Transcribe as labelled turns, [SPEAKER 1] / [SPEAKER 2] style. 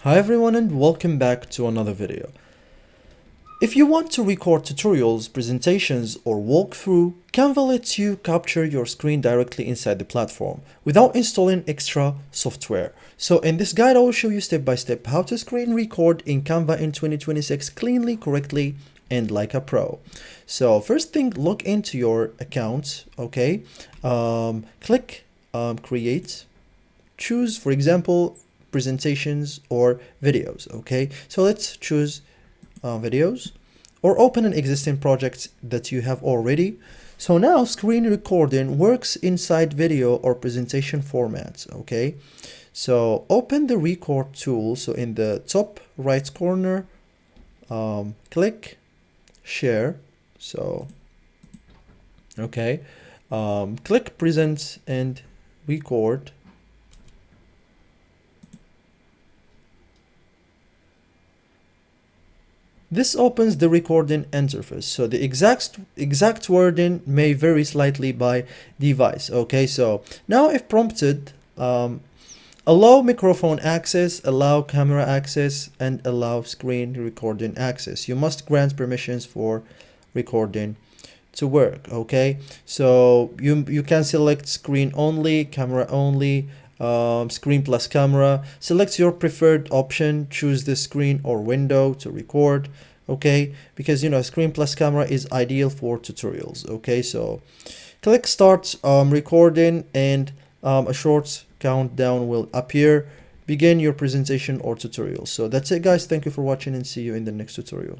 [SPEAKER 1] Hi everyone and welcome back to another video. If you want to record tutorials, presentations or walkthrough, Canva lets you capture your screen directly inside the platform without installing extra software. So in this guide I will show you step by step how to screen record in Canva in 2026 cleanly, correctly and like a pro. So first thing, log into your account, okay? Click create, choose for example presentations or videos. Okay, so let's choose videos, or open an existing project that you have already. So now screen recording works inside video or presentation formats. Okay, so open the record tool. So in the top right corner, click share. So okay, click present and record. This opens the recording interface. So the exact wording may vary slightly by device. Okay, so now if prompted, allow microphone access, allow camera access, and allow screen recording access. You must grant permissions for recording to work. Okay, so you can select screen only, camera only, screen plus camera. Select your preferred option, choose the screen or window to record. Okay, because screen plus camera is ideal for tutorials. Okay, so click start recording and a short countdown will appear. Begin your presentation or tutorial. So that's it guys, thank you for watching and see you in the next tutorial.